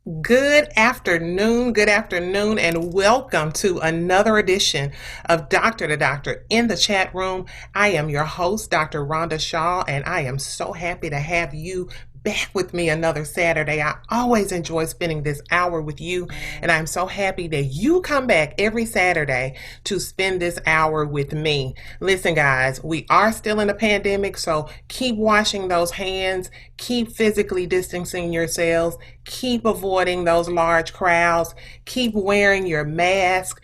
Good afternoon, and welcome to another edition of Doctor to Doctor in the chat room. I am your host, Dr. Rhonda Shaw, and I am so happy to have you back with me another Saturday. I always enjoy spending this hour with you, and I'm so happy that you come back every Saturday to spend this hour with me. Listen, guys, we are still in a pandemic, so keep washing those hands, keep physically distancing yourselves, keep avoiding those large crowds, keep wearing your mask.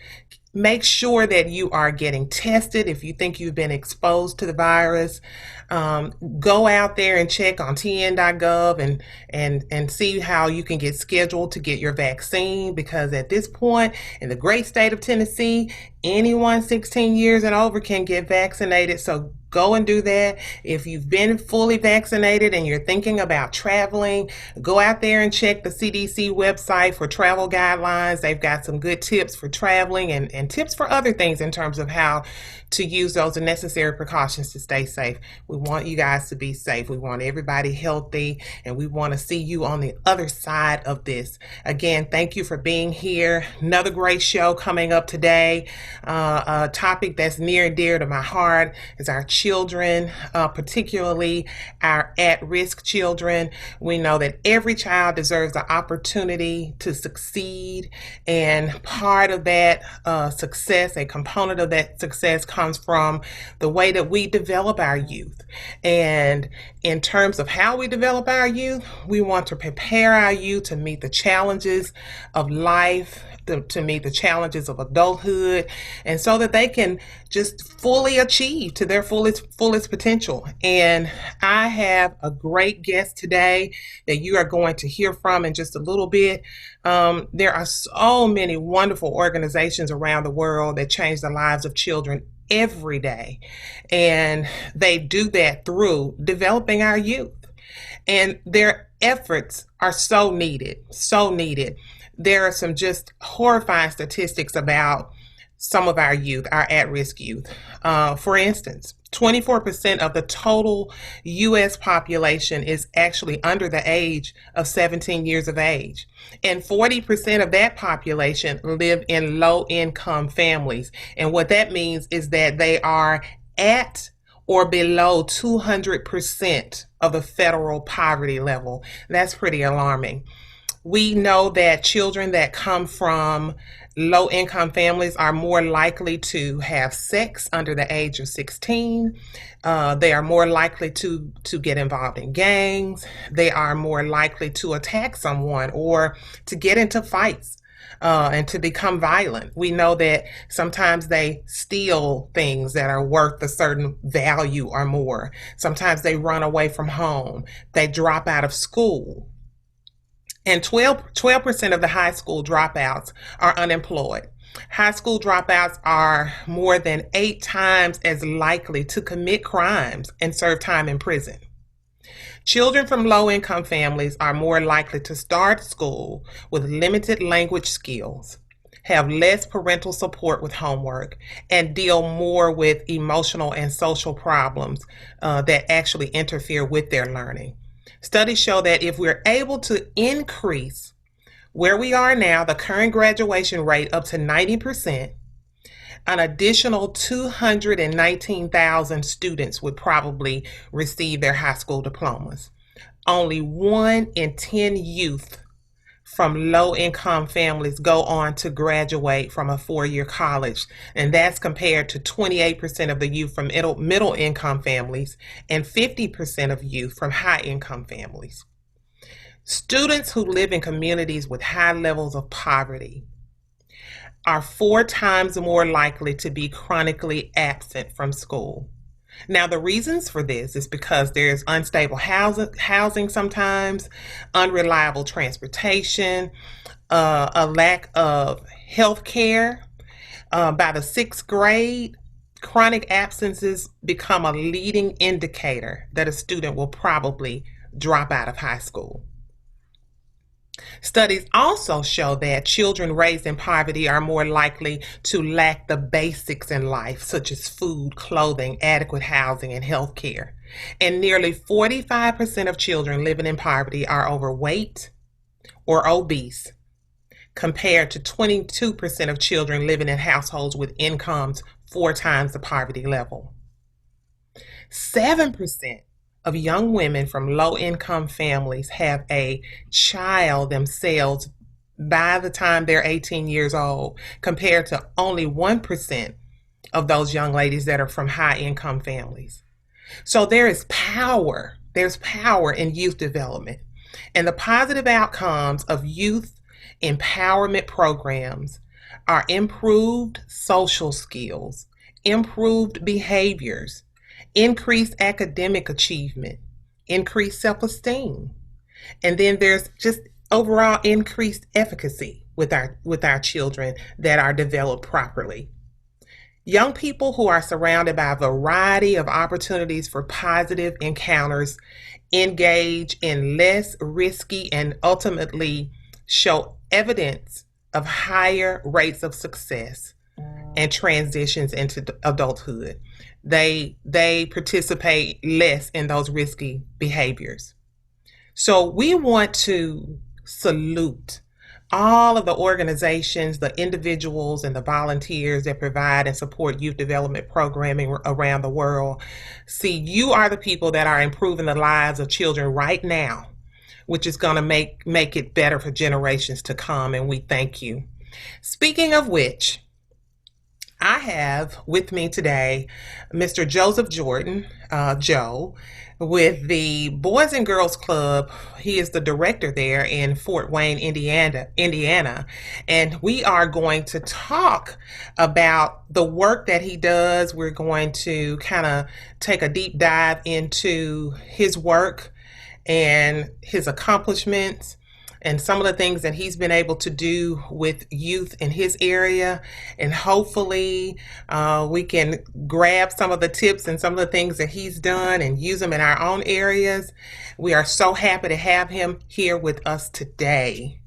Make sure that you are getting tested if you think you've been exposed to the virus. Go out there and check on tn.gov and see how you can get scheduled to get your vaccine, because at this point in the great state of Tennessee, anyone 16 years and over can get vaccinated. So go and do that. If you've been fully vaccinated and you're thinking about traveling, go out there and check the CDC website for travel guidelines. They've got some good tips for traveling and tips for other things in terms of how to use those necessary precautions to stay safe. We want you guys to be safe. We want everybody healthy, and we want to see you on the other side of this. Again, thank you for being here. Another great show coming up today. A topic that's near and dear to my heart is our children, particularly our at-risk children. We know that every child deserves the opportunity to succeed, and part of that success, a component of that success, comes from the way that we develop our youth. And in terms of how we develop our youth, we want to prepare our youth to meet the challenges of life, to meet the challenges of adulthood, and so that they can just fully achieve to their fullest potential. And I have a great guest today that you are going to hear from in just a little bit. There are so many wonderful organizations around the world that change the lives of children every day, and they do that through developing our youth, and their efforts are so needed. There are some just horrifying statistics about some of our youth, our at-risk youth. For instance, 24% of the total U.S. population is actually under the age of 17 years of age. And 40% of that population live in low-income families. And what that means is that they are at or below 200% of the federal poverty level. That's pretty alarming. We know that children that come from low-income families are more likely to have sex under the age of 16. They are more likely to get involved in gangs. They are more likely to attack someone or to get into fights and to become violent. We know that sometimes they steal things that are worth a certain value or more. Sometimes they run away from home. They drop out of school. And 12% of the high school dropouts are unemployed. High school dropouts are more than 8 times as likely to commit crimes and serve time in prison. Children from low-income families are more likely to start school with limited language skills, have less parental support with homework, and deal more with emotional and social problems that actually interfere with their learning. Studies show that if we're able to increase where we are now, the current graduation rate, up to 90%, an additional 219,000 students would probably receive their high school diplomas. Only 1 in 10 youth from low-income families go on to graduate from a 4-year college, and that's compared to 28% of the youth from middle-income families and 50% of youth from high-income families. Students who live in communities with high levels of poverty are 4 times more likely to be chronically absent from school. Now, the reasons for this is because there's unstable housing sometimes, unreliable transportation, a lack of health care. By the 6th grade, chronic absences become a leading indicator that a student will probably drop out of high school. Studies also show that children raised in poverty are more likely to lack the basics in life, such as food, clothing, adequate housing, and health care. And nearly 45% of children living in poverty are overweight, or obese, compared to 22% of children living in households with incomes 4 times the poverty level. 7% of young women from low income families have a child themselves by the time they're 18 years old, compared to only 1% of those young ladies that are from high income families. So there is power. There's power in youth development. And the positive outcomes of youth empowerment programs are improved social skills, improved behaviors, increased academic achievement, increased self esteem. And then there's just overall increased efficacy with our children that are developed properly. Young people who are surrounded by a variety of opportunities for positive encounters engage in less risky and ultimately show evidence of higher rates of success and transitions into adulthood. They participate less in those risky behaviors. So we want to salute all of the organizations, the individuals, and the volunteers that provide and support youth development programming around the world. See, you are the people that are improving the lives of children right now, which is going to make it better for generations to come, and we thank you. Speaking of which, I have with me today Mr. Joseph Jordan, Joe, with the Boys and Girls Club. He is the director there in Fort Wayne, Indiana, and we are going to talk about the work that he does. We're going to kind of take a deep dive into his work and his accomplishments and some of the things that he's been able to do with youth in his area. And hopefully, we can grab some of the tips and some of the things that he's done and use them in our own areas. We are so happy to have him here with us today.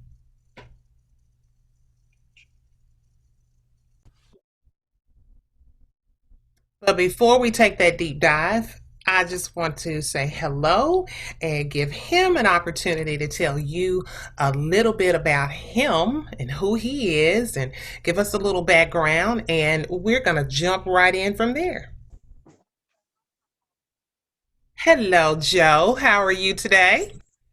But before we take that deep dive, I just want to say hello and give him an opportunity to tell you a little bit about him and who he is and give us a little background. And we're going to jump right in from there. Hello, Joe. How are you today?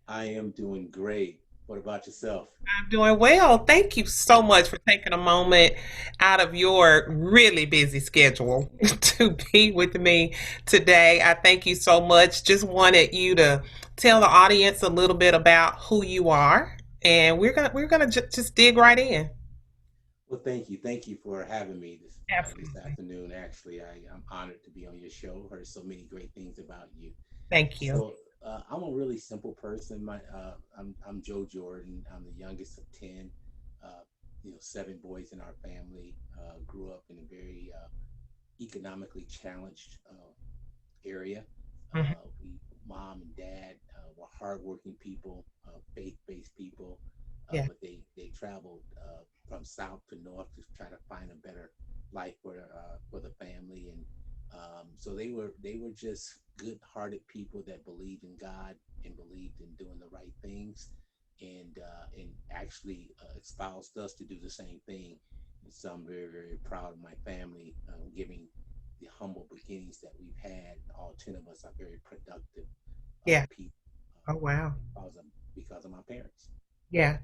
I am doing great. What about yourself? I'm doing well. Thank you so much for taking a moment out of your really busy schedule to be with me today. I thank you so much. Just wanted you to tell the audience a little bit about who you are, and we're gonna just dig right in. Well, thank you. Thank you for having me this Absolutely. afternoon. Actually, I'm honored to be on your show. Heard so many great things about you. Thank you. So I'm a really simple person. I'm Joe Jordan. I'm the youngest of 10. Uh, 7 boys in our family. Grew up in a very economically challenged area. Mhm. We mom and dad were hardworking people, faith-based people, Yeah, but they traveled from south to north to try to find a better life for the family, and so they were just good-hearted people that believed in God and believed in doing the right things, and actually espoused us to do the same thing. And so I'm very very proud of my family, giving the humble beginnings that we've had. All 10 of us are very productive yeah. people Oh, wow. because of my parents. Yeah.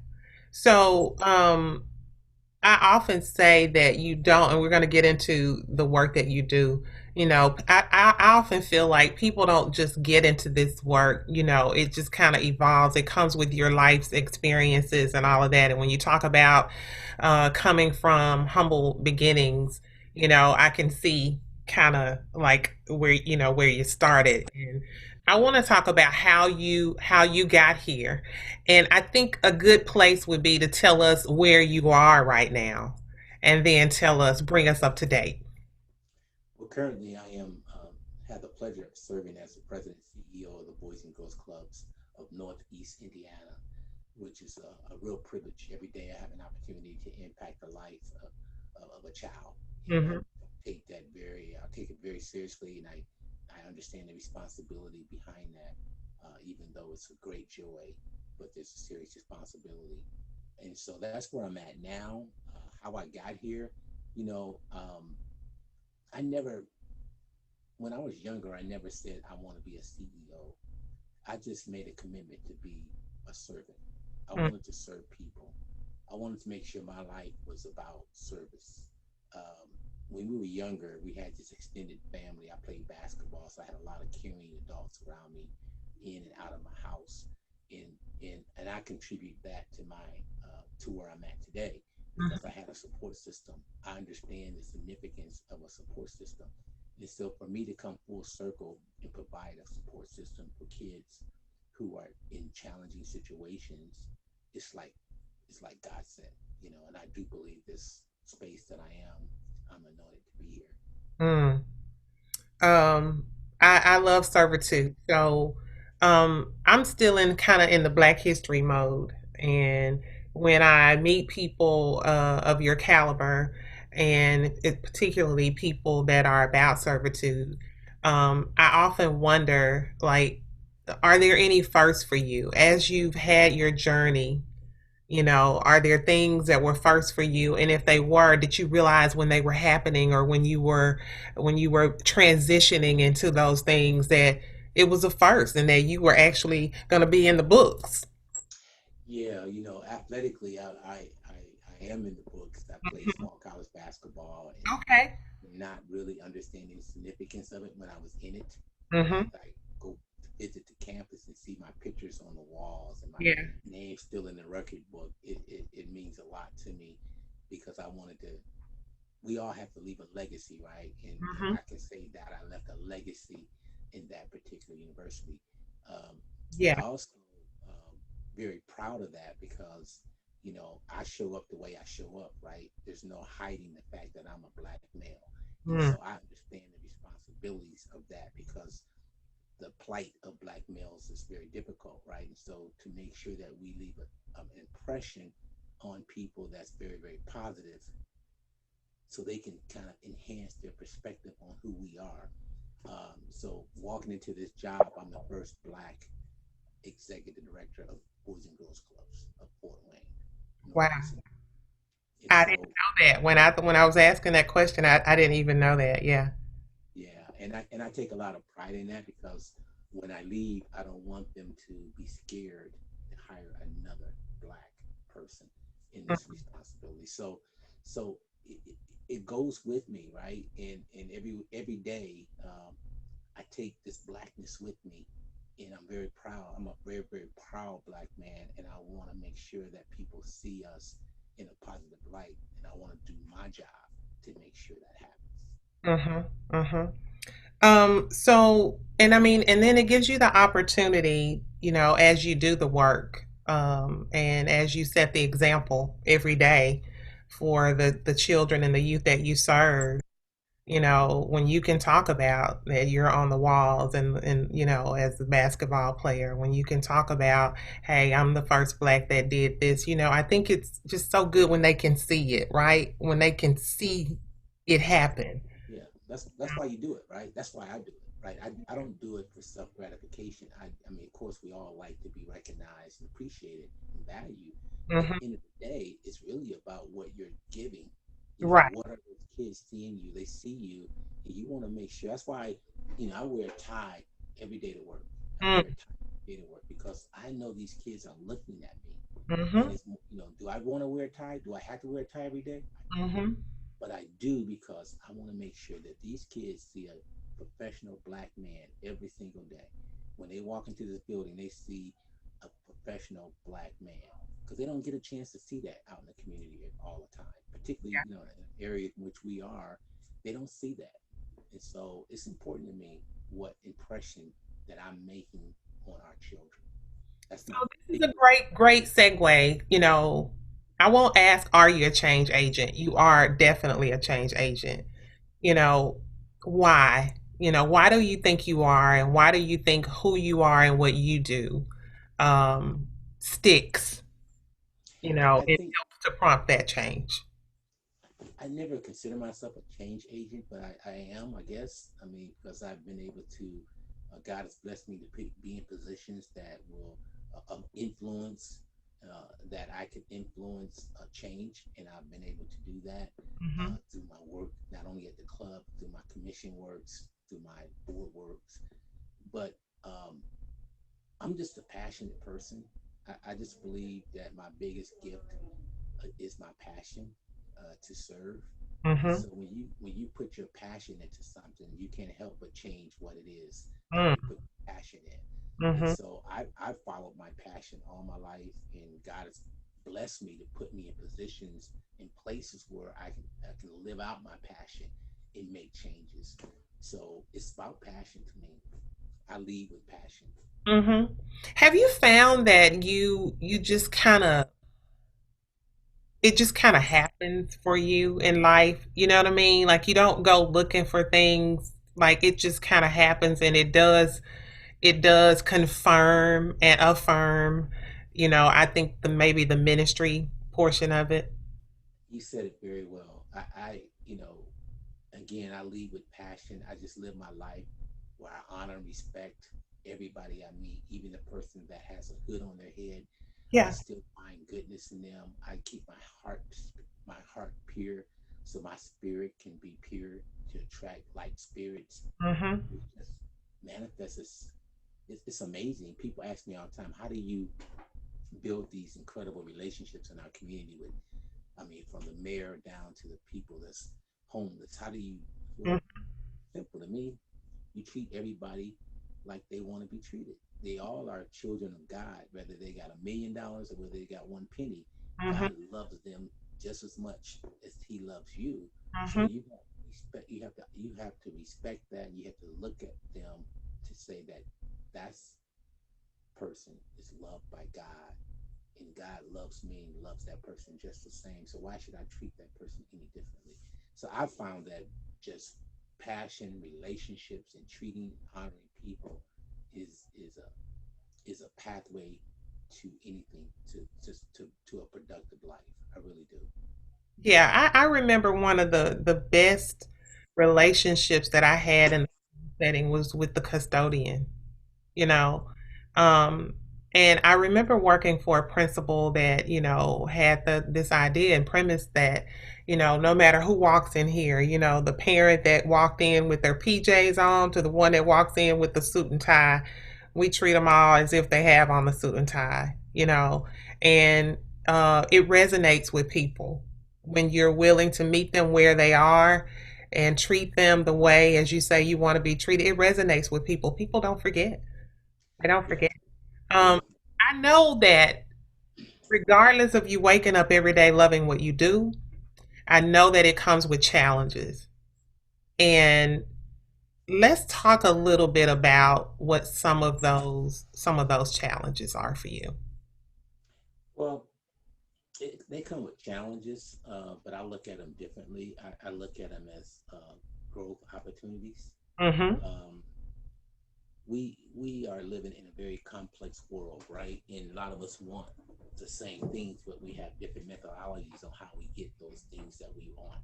So, I often say that you don't, and we're going to get into the work that you do. I often feel like people don't just get into this work, it just kind of evolves. It comes with your life's experiences and all of that. And when you talk about coming from humble beginnings, I can see kind of like where you started. And I want to talk about how you got here, and I think a good place would be to tell us where you are right now and then bring us up to date. Well, currently I am have the pleasure of serving as the president and CEO of the Boys and Girls Clubs of Northeast Indiana, which is a real privilege. Every day I have an opportunity to impact the life of a child, and Hmm. I take it very seriously, and I understand the responsibility behind that, even though it's a great joy but there's a serious responsibility. And so that's where I'm at now. How I got here, you know, I never, when I was younger, I never said I want to be a CEO. I just made a commitment to be a servant. I Mm. wanted to serve people. I wanted to make sure my life was about service. Um, when we were younger, we had this extended family. I played basketball, so I had a lot of caring adults around me, in and out of my house, and and I contribute that to my to where I'm at today because I had a support system. I understand the significance of a support system, and so for me to come full circle and provide a support system for kids who are in challenging situations, it's like it's like God said, you know, and I do believe this space that I'm anointed to be here. Mm. Um, I love servitude. So I'm still in kind of in the Black History mode. And when I meet people of your caliber, and particularly people that are about servitude, I often wonder, like, are there any firsts for you as you've had your journey? You know, are there things that were first for you? And if they were, did you realize when they were happening or when you were transitioning into those things that it was a first and that you were actually going to be in the books? Yeah, you know, athletically, I am in the books. I played small college basketball and Okay. not really understanding the significance of it when I was in it. But Mm-hmm. as I go to visit the campus and see my pictures on the walls and my Yeah. name still in the record book, it means a lot to me because I wanted to, we all have to leave a legacy, right? And Mm-hmm. I can say that I left a legacy in that particular university. Um, but Yeah. also um, very proud of that because, you know, I show up the way I show up, right? There's no hiding the fact that I'm a black male. And Mm. so I understand the responsibilities of that because the plight of black males is very difficult, right? And so to make sure that we leave an impression on people that's very, very positive so they can kind of enhance their perspective on who we are. So walking into this job, I'm the first black executive director of Boys and Girls Clubs of Fort Wayne, Wow. Northeast. And I didn't so, know that when I was asking that question. I didn't even know that. Yeah. yeah, and I take a lot of pride in that because when I leave, I don't want them to be scared to hire another black person in this responsibility. So it goes with me, right? And every day, I take this blackness with me, and I'm very proud. I'm a very, very proud black man, and I want to make sure that people see us in a positive light, and I want to do my job to make sure that happens. Mm-hmm. Mm-hmm. So, and I mean, and then it gives you the opportunity, you know, as you do the work, and as you set the example every day for the children and the youth that you serve, you know, when you can talk about that you're on the walls and you know, as a basketball player, when you can talk about, hey, I'm the first black that did this, you know, I think it's just so good when they can see it, right? When they can see it happen. Yeah, that's why you do it, right? That's why I do it, right? I don't do it for self gratification. I mean, of course, we all like to be recognized and appreciated and valued, but at Hmm. the end of the day, it's really about what you're giving. You know, Right. what are those kids seeing you? They see you, and you want to make sure. That's why, you know, I wear a tie every day to work. I wear a tie every day to work because I know these kids are looking at me, and Mm-hmm. it's, you know, do I want to wear a tie? Do I have to wear a tie every day? Mm-hmm. But I do because I want to make sure that these kids see a professional black man every single day. When they walk into this building, they see a professional black man because they don't get a chance to see that out in the community all the time, particularly, you know, in an area in which we are, they don't see that. And so it's important to me what impression that I'm making on our children. That's So my this is a biggest. great segue. You know, I won't ask, are you a change agent? You are definitely a change agent. You know, why? You know, why do you think you are, and why do you think who you are and what you do um, sticks? You know, I it think helps to prompt that change. I never consider myself a change agent, but I am, I guess. I mean, because I've been able to, God has blessed me to be in positions that will of influence, that I could influence change, and I've been able to do that Mm-hmm. through my work, not only at the club, through my commission works, through my board works, but um, I'm just a passionate person. I just believe that my biggest gift is my passion to serve. And Mm-hmm. so when you put your passion into something, you can't help but change what it is that Mm. you put passion in. And Mm-hmm. so I followed my passion all my life, and God has blessed me to put me in positions in places where I can live out my passion and make changes. So it's about passion to me. I lead with passion. Mm-hmm. Have you found that you just kind of it just kind of happens for you in life? You know what I mean? Like you don't go looking for things. Like it just kind of happens, and it does confirm and affirm. I think maybe the ministry portion of it. You said it very well. Again, I lead with passion. I just live my life where I honor and respect everybody I meet, even the person that has a hood on their head. I Yeah. still find goodness in them. I keep my heart pure, so my spirit can be pure to attract like spirits. Mm-hmm. It just manifests. It's amazing. People ask me all the time, how do you build these incredible relationships in our community with, I mean, from the mayor down to the people that's homeless. How do you? Well, simple to me. You treat everybody like they want to be treated. They all are children of God, whether they got $1 million or whether they got one penny. Mm-hmm. God loves them just as much as He loves you. So Mm-hmm. you have to respect. You have to respect that. You have to look at them to say that that's person is loved by God, and God loves me and loves that person just the same. So why should I treat that person any differently? So I found that just passion, relationships, and treating, honoring people is a pathway to anything, to a productive life. I really do. Yeah, I remember one of the best relationships that I had in the setting was with the custodian. you know. Um, and I remember working for a principal that, had this idea and premise that, no matter who walks in here, the parent that walked in with their PJs on to the one that walks in with the suit and tie, we treat them all as if they have on the suit and tie. And it resonates with people when you're willing to meet them where they are and treat them the way, as you say, you want to be treated. It resonates with people. People don't forget. I don't Yeah, forget. they Um, don't. I know that regardless of you waking up every day loving what you do, I know that it comes with challenges. And let's talk a little bit about what some of those challenges are for you. Well, they come with challenges, but I look at them differently. I look at them as growth opportunities. Mhm. Um, we are living in a very complex world, right? And a lot of us want the same things, but we have different methodologies on how we get those things that we want.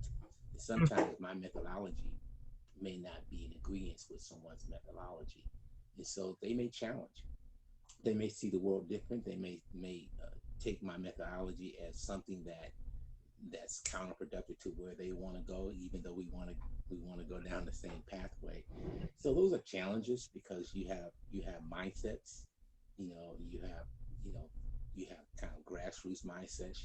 And sometimes my methodology may not be in agreement with someone's methodology, and so they may challenge. They may see the world different. They may take my methodology as something that's counterproductive to where they want to go, even though we want to go down the same pathway. So those are challenges because you have mindsets, you know you have kind of grassroots mindsets.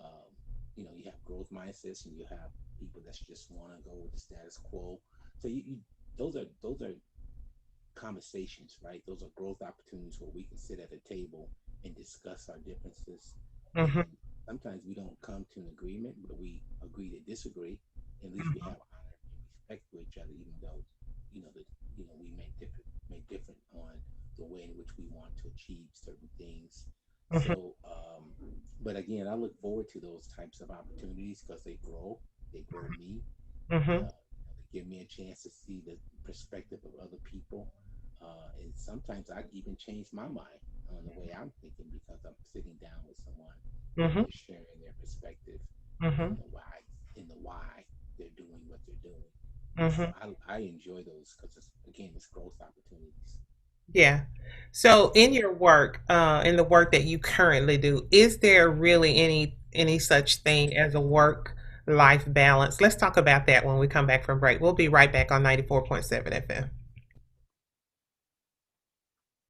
Um, you have growth mindsets, and you have people that just want to go with the status quo. So those are conversations, right? Those are growth opportunities where we can sit at a table and discuss our differences. Mhm. And sometimes we don't come to an agreement, but we agree to disagree. At least we Mhm. have honor and respect for each other, even though we may different on the way in which we want to achieve certain things. Mhm. But again, I look forward to those types of opportunities because they grow me. Mhm. They give me a chance to see the perspective of other people. And sometimes I even change my mind on the way I'm thinking because I'm sitting down with someone and Mhm. they're sharing their perspective in Mhm. the why they're doing what they're doing. And so Mhm. I enjoy those because again, it's growth opportunities. Yeah. So in your work, in the work that you currently do, is there really any such thing as a work life balance? Let's talk about that when we come back from break. We'll be right back on 94.7 FM.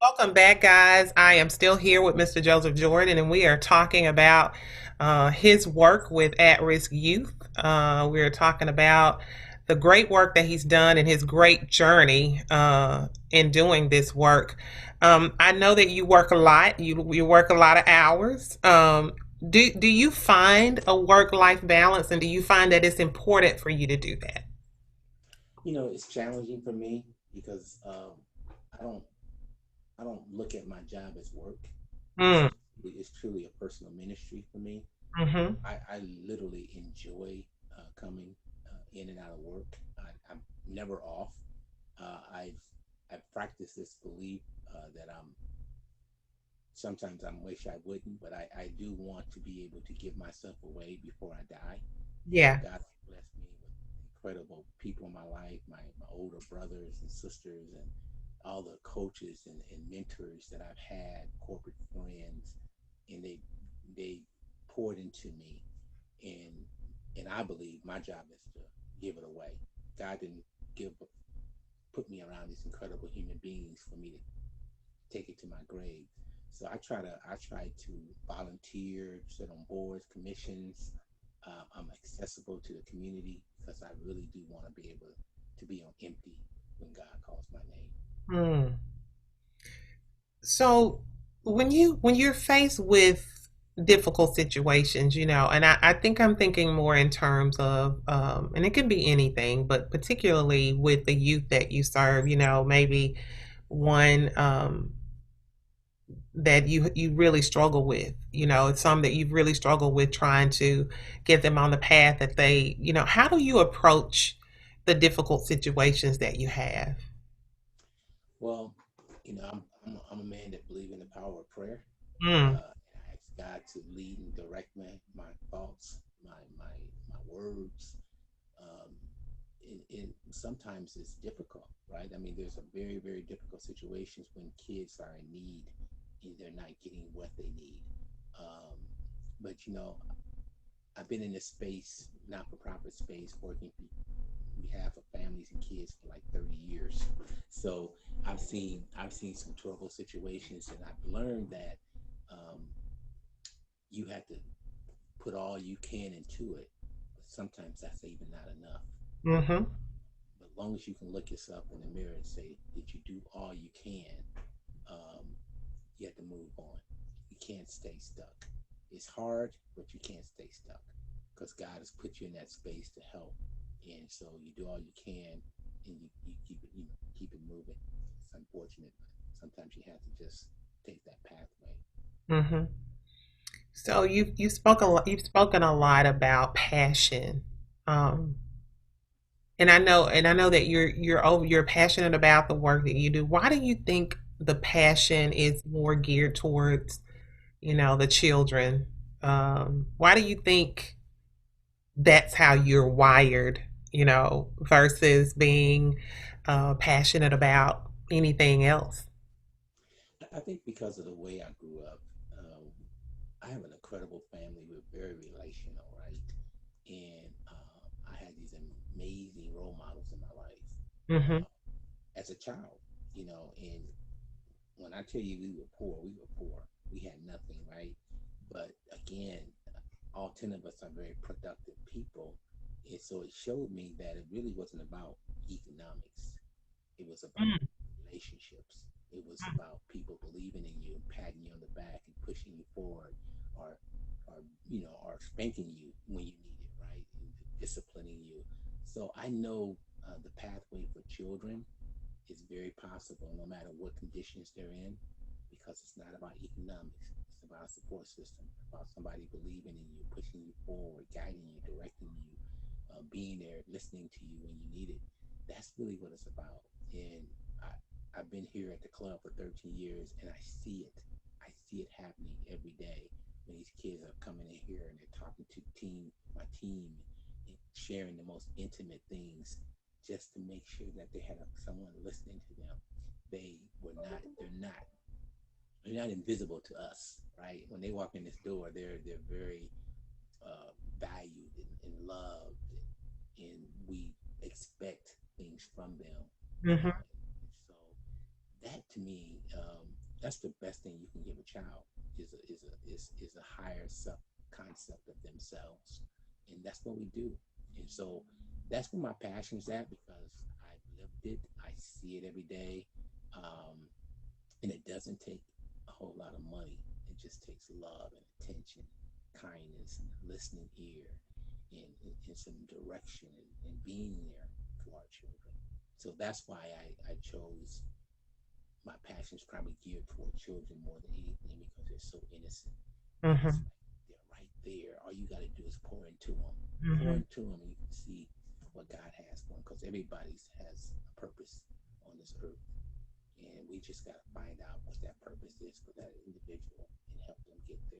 Welcome back, guys. I am still here with Mr. Joseph Jordan, and we are talking about his work with at risk youth. We are talking about the great work that he's done and his great journey in doing this work. I know that you work a lot, you work a lot of hours. Do you find a work life balance, and do you find that it's important for you to do that? It's challenging for me because I don't I don't look at my job as work. It's Mm, it's truly a personal ministry for me. mm-hmm. I literally enjoy coming in and out of work. I'm never off. I've practiced this belief that sometimes I wish I wouldn't, but I do want to be able to give myself away before I die. Yeah. God has blessed me with incredible people in my life, my older brothers and sisters, and all the coaches and mentors that I've had, corporate friends, and they poured into me, and and I believe my job is to give it away. God didn't give put me around these incredible human beings for me to take it to my grave. So I try to volunteer, sit on boards, commissions. I'm accessible to the community because I really do want to be able to be on empty when God calls my name. Mm. So when you're faced with difficult situations, and I think I'm thinking more in terms of and it can be anything, but particularly with the youth that you serve, maybe one that you really struggle with, it's some that you've really struggled with trying to get them on the path that they, how do you approach the difficult situations that you have? Well, I'm a man that believes in the power of prayer. Mm, And I ask God to lead and direct my thoughts, my words. Um, and sometimes it's difficult, right? I mean, there's a very, very difficult situations when kids are in need and they're not getting what they need. Um, but I've been in this space, not for profit space, working on behalf of families and kids for like 30 years. So I've seen some trouble situations, and I've learned that um, you have to put all you can into it. But sometimes that's even not enough. mm-hmm, But as long as you can look yourself in the mirror and say, "Did you do all you can?" Um, you have to move on. You can't stay stuck. It's hard, but you can't stay stuck because God has put you in that space to help. And so you do all you can, and you keep it moving. It's unfortunate, but sometimes you have to just take that pathway. mm-hmm. So you've spoken a lot about passion. Um, and I know that you're passionate about the work that you do. Why do you think the passion is more geared towards, the children? Why do you think that's how you're wired, versus being passionate about anything else? I think because of the way I grew up, um, I have an incredible family. We're very relational, right? And I had these amazing role models in my life Mm-hmm. uh, as a child, and when I tell you we were poor, we were poor. We had nothing, right? But again, all 10 of us are very productive people. And so it showed me that it really wasn't about economics. It was about relationships. It was about people believing in you and patting you on the back and pushing you forward, or, or spanking you when you need it, right? And disciplining you. So I know the pathway for children is very possible no matter what conditions they're in, because it's not about economics. It's about a support system, about somebody believing in you, pushing you forward, guiding you, directing you, being there, listening to you when you need it. That's really what it's about. And I've been here at the club for 13 years, and I see it. I see it happening every day when these kids are coming in here and they're talking to my team, and sharing the most intimate things just to make sure that they have someone listening to them. they're not invisible to us, right? When they walk in this door, they're very valued and loved, and we expect things from them. Hmm. So that to me, that's the best thing you can give a child is a higher self concept of themselves, and that's what we do. And so that's where my passion is at because I've lived it. I see it every day, um, and it doesn't take a whole lot of money. It just takes love and attention, kindness, and a listening ear, and some direction and being there for our children. So that's why I chose my passion is probably geared toward children more than anything because they're so innocent and it's Hmm. like they're right there. All you got to do is pour Hmm. into them, and you can see what God has for them because everybody has a purpose on this earth, and we just got to find out what that purpose is for that individual and help them get there.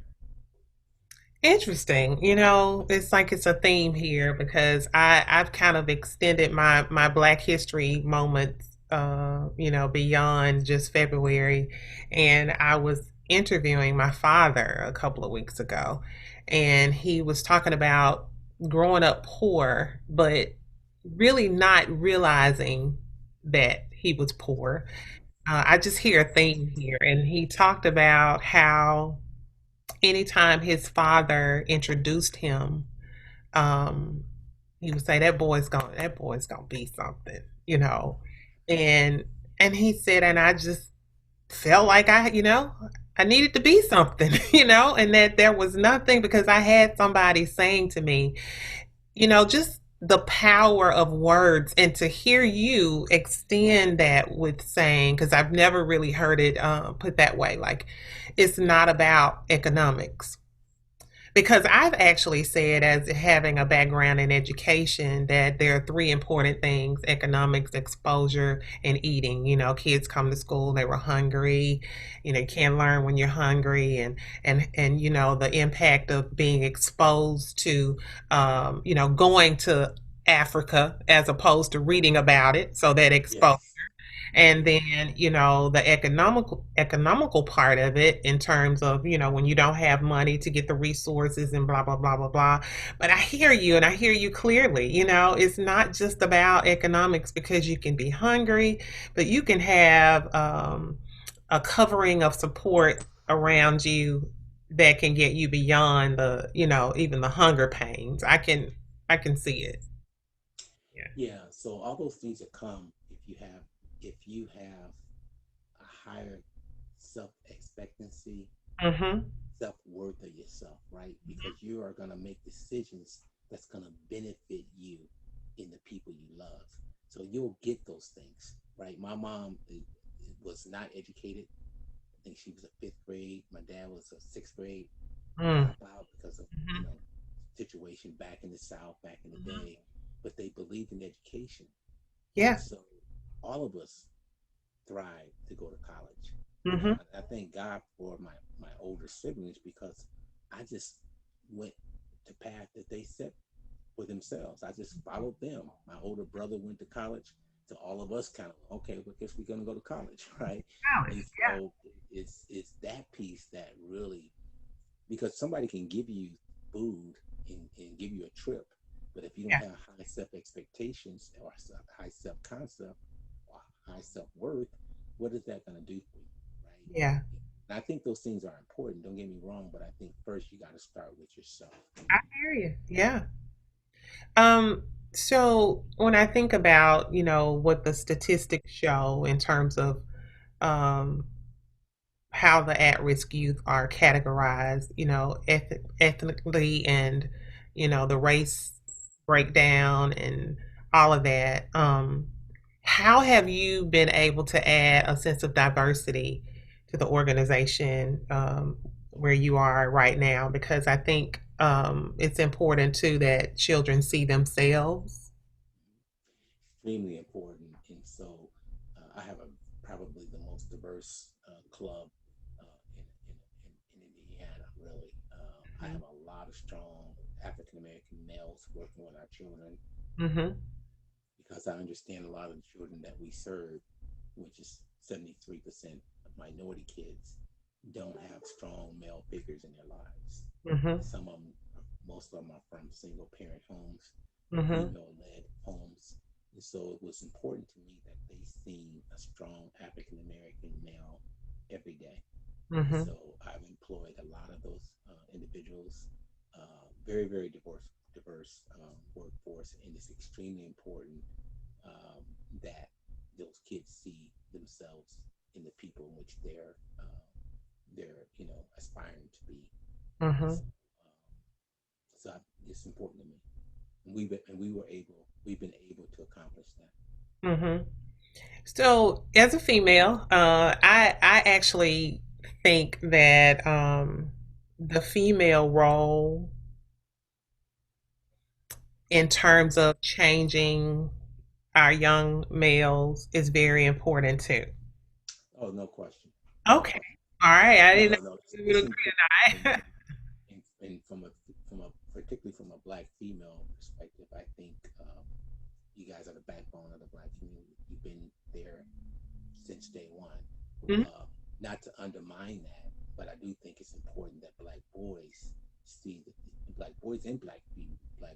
Interesting. It's like it's a theme here because I've kind of extended my Black History moments, beyond just February, and I was interviewing my father a couple of weeks ago, and he was talking about growing up poor, but really not realizing that he was poor. I just hear a theme here, and he talked about how anytime his father introduced him, um, he would say that boy's gonna be something, and and he said, and I just felt like I needed to be something, and that there was nothing because I had somebody saying to me, just the power of words, and to hear you extend that with saying, because I've never really heard it put that way, like it's not about economics. Because I've actually said, as having a background in education, that there are three important things: economics, exposure, and eating. Kids come to school, they were hungry. You can't learn when you're hungry, and the impact of being exposed to, going to Africa as opposed to reading about it. So that exposure, Yes. and Yeah. then the economical part of it, in terms of when you don't have money to get the resources and blah blah blah blah blah. But I hear you, and I hear you clearly. It's not just about economics, because you can be hungry, but you can have a covering of support around you that can get you beyond the even the hunger pains. I can see it. Yeah. Yeah. So all those things that come if you have a higher self expectancy, Mhm. self worth of yourself, right? Because you are going to make decisions that's going to benefit you and the people you love. So you'll get those things, right? My mom was not educated. I think she was a fifth grade. My dad was a sixth grade Mm. dropout because of, you Mhm. know, situation back in the South, back in the Mhm. day. But they believed in education. And Yeah. so all of us thrive to go to college. Mhm. I thank God for my older siblings because I just went the path that they set for themselves. I just followed them. My older brother went to college, so all of us kind of okay. Well, guess we're gonna go to college, right? College. And so it's that piece that really because somebody can give you food and give you a trip, but if you don't Yeah. have high self expectations or high self concept or high self worth, what is that going to do for you, right? Yeah. And I think those things are important. Don't get me wrong, but I think first you got to start with yourself. I hear you. Yeah. Um, so when I think about, what the statistics show in terms of um how the at-risk youth are categorized, ethnically, and, the race breakdown and all of that. How have you been able to add a sense of diversity to the organization, where you are right now? Because I think it's important too that children see themselves. Extremely important. And so I have probably the most diverse club in Indiana, really. I have a lot of strong African American males working with our children Mm-hmm. because I understand a lot of the children that we serve, which is 73% of minority kids don't have strong male figures in their lives. Mhm. Some of them, most of them are from single parent homes, Mhm. female led homes. And so it was important to me that they seen a strong African American male every day. And Mhm. so I've employed a lot of those individuals, very, very diverse workforce, and it's extremely important um, that those kids see themselves in the people in which they're aspiring to be. And Mhm. so, so it's important to me, and we've been able to accomplish that. Mhm. So, as a female, I actually think that the female role in terms of changing our young males is very important too. Oh, no question, no Okay. question. All right. I No, didn't know no, no. if you would It's agree important, or and not. from a particularly from a black female perspective, I think you guys are the backbone of the black community. You've been there since day one. Mhm. Uh, Not to undermine that, but I do think it's important that see the black boys and black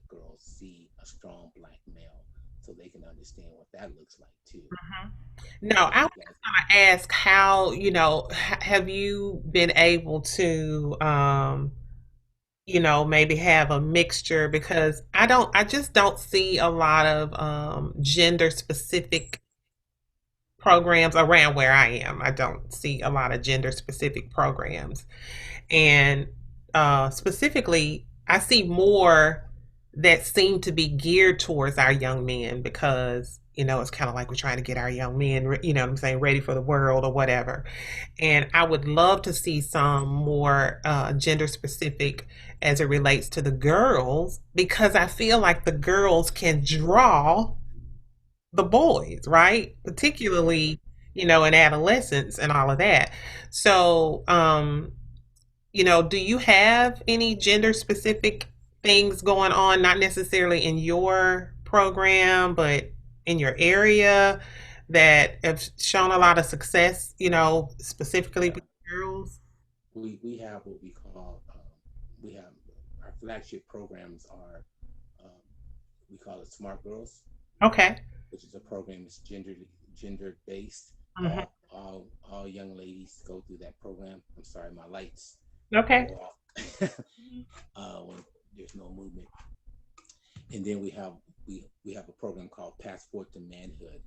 girls see a strong black male, so they can understand what that looks like too. No, So I was you guys, going to ask how, have you been able to, maybe have a mixture because I just don't see a lot of gender specific programs around where I am. I don't see a lot of gender specific programs. And specifically, I see more that seem to be geared towards our young men because, it's kind of like we're trying to get our young men, what I'm saying, ready for the world or whatever. And I would love to see some more gender specific as it relates to the girls because I feel like the girls can draw the boys, right? Particularly, in adolescence and all of that. So, do you have any gender specific things going on, not necessarily in your program, but in your area that have shown a lot of success, specifically yeah, with girls? we have what we have our flagship programs are we call it Smart Girls, Okay. which is a program that's gender based. Mhm. All young ladies go through that program. I'm sorry, my lights Okay. go off when there's no movement. And then we have a program called Passport to Manhood,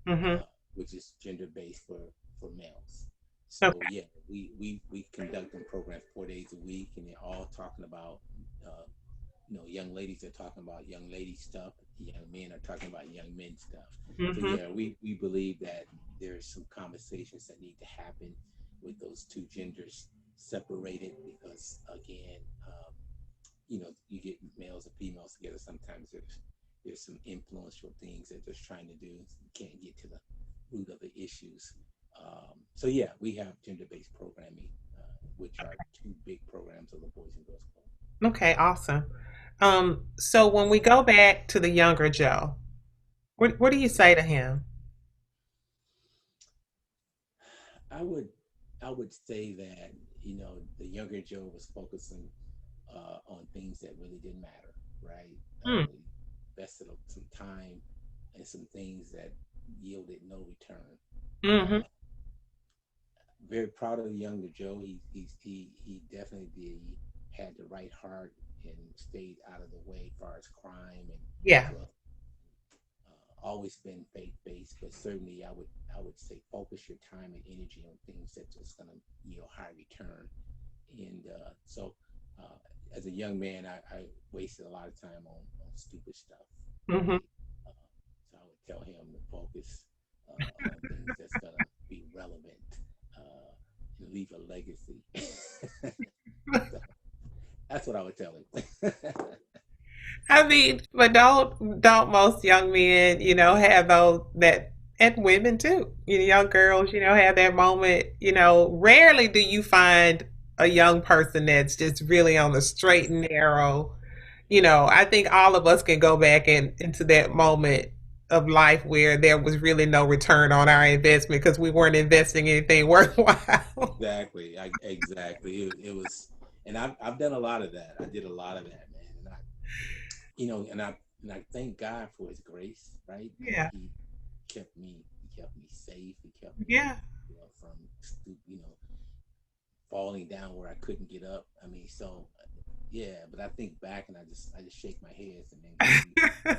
Hmm. uh, which is gender based for males. So Okay. yeah, we conduct them programs 4 days a week, and they're all talking about uh, young ladies are talking about young lady stuff, young men are talking about young men stuff. So Hmm. yeah, we believe that there's some conversations that need to happen with those two genders separated because again, you get males and females together. Sometimes there's some influential things that they're trying to do. You can't get to the root of the issues. So yeah, we have gender-based programming, which are two big programs of the Boys and Girls Club. Okay, awesome. So when we go back to the younger Joe, what do you say to him? I would I would say that the younger Joe was focusing on things that really didn't matter, right? Mm, We invested some time and some things that yielded no return. hmm. Uh, Very proud of the younger Joe. He definitely had the right heart and stayed out of the way as far as crime and Yeah. drug. Always been faith based, but certainly I would say focus your time and energy on things that just gonna high return. And uh, as a young man, I wasted a lot of time on stupid stuff, Hmm. right? Uh, so I would tell him to focus on things that's gonna be relevant and leave a legacy. So that's what I would tell him. I mean, but don't most young men, have those that and women too. Young girls, have that moment. Rarely do you find a young person that's just really on the straight and narrow. I think all of us can go back into that moment. of life where there was really no return on our investment because we weren't investing anything worthwhile. Exactly. Exactly. It was, and I've done a lot of that. I did a lot of that, man. And I, and I thank God for His grace, right? Yeah. He he kept me safe. He kept me, Yeah. from, falling down where I couldn't get up. I mean, so yeah. But I think back and I just shake my head and then God,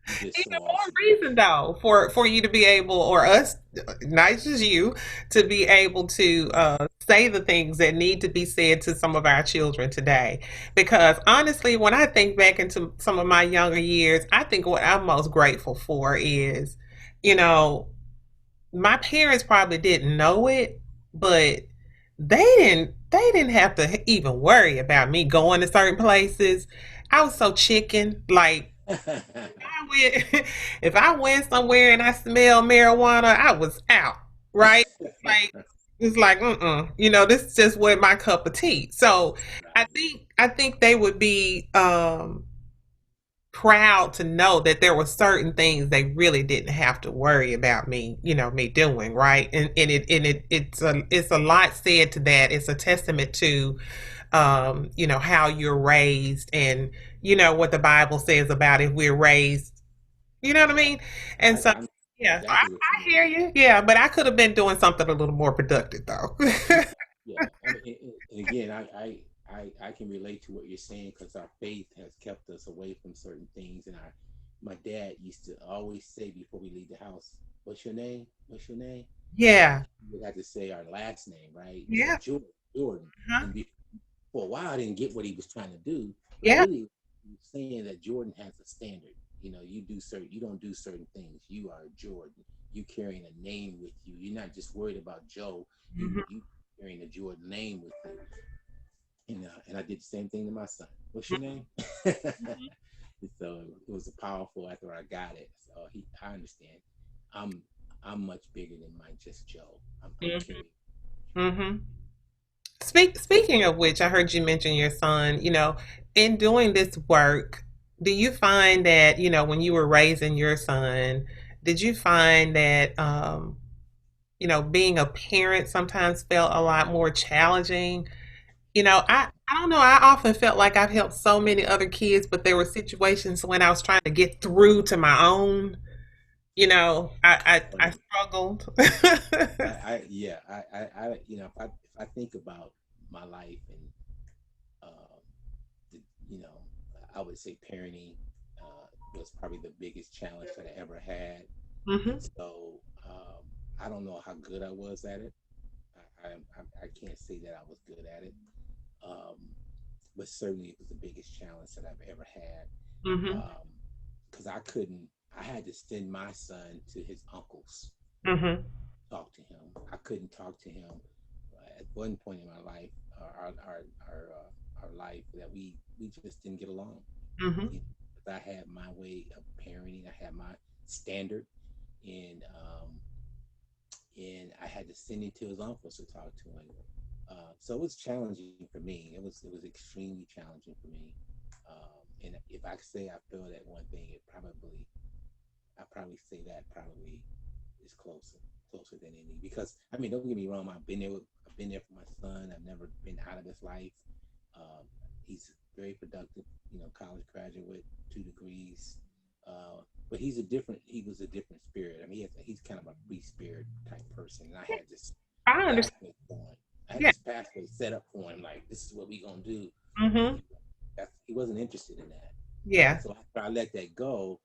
you just so Even more awesome. reason though for you to be able, or us, nice as you, to be able to say the things that need to be said to some of our children today. Because honestly, when I think back into some of my younger years, I think what I'm most grateful for is, you know, my parents probably didn't know it, but they didn't have to even worry about me going to certain places. I was so chicken. Like I went, if I went somewhere and I smelled marijuana, I was out, right? Like it's like, this is just what my cup of tea. So Right. I think they would be proud to know that there were certain things they really didn't have to worry about me doing, right? It's a lot said to that. It's a testament to how you're raised and what the Bible says about if we're raised, you know what I mean? And so I know yeah, so exactly what you I mean. hear you. Yeah, but I could have been doing something a little more productive though. Yeah, I mean, and again, I can relate to what you're saying because our faith has kept us away from certain things. And my dad used to always say before we leave the house, "What's your name? What's your name?" And Yeah. we had to say our last name, right? So Yeah. Jordan, Jordan. Huh? And for a while, I didn't get what he was trying to do, but Yeah. really, he was saying that Jordan has a standard. You don't do certain things. You are Jordan. You carrying a name with you. You're not just worried about Joe. Mhm. You carrying a Jordan name with you. And I did the same thing to my son. What's your name? Mhm. So it was a powerful after I got it. So I understand. I'm I'm much bigger than my just Joe. I'm Mhm. carrying. Mhm. Speaking of which, I heard you mention your son. In doing this work, do you find that, when you were raising your son, did you find that, being a parent sometimes felt a lot more challenging? I don't know. I often felt like I've helped so many other kids, but there were situations when I was trying to get through to my own, I Um, struggled. yeah, if I think about my life and um, the, you know, I would say parenting was probably the biggest challenge that I ever had. And Hmm. so I don't know how good I was at it. I can't say that I was good at it. Um, but certainly it was the biggest challenge that I've ever had. Hmm. Because I couldn't, I had to send my son to his uncles, Hmm. talk to him. I couldn't talk to him at one point in my life, our life, that we just didn't get along. Hmm. You know, 'cause I had my way of parenting. I had my standard, and I had to send him to his uncles to talk to him. So it was challenging for me. It was extremely challenging for me. And if I could say I failed at one thing, I probably say that probably is closer than any. Because I mean, don't get me wrong, I've been there for my son. I've never been out of his life. Um, he's very productive, college graduate, 2 degrees. But he was a different spirit. I mean, he's kind of a free spirit type person. And I had this I understand. pathway for him. I had Yeah. this pathway set up for him, like this is what we gonna do. And Hmm. he wasn't interested in that. And Yeah. so after I let that go,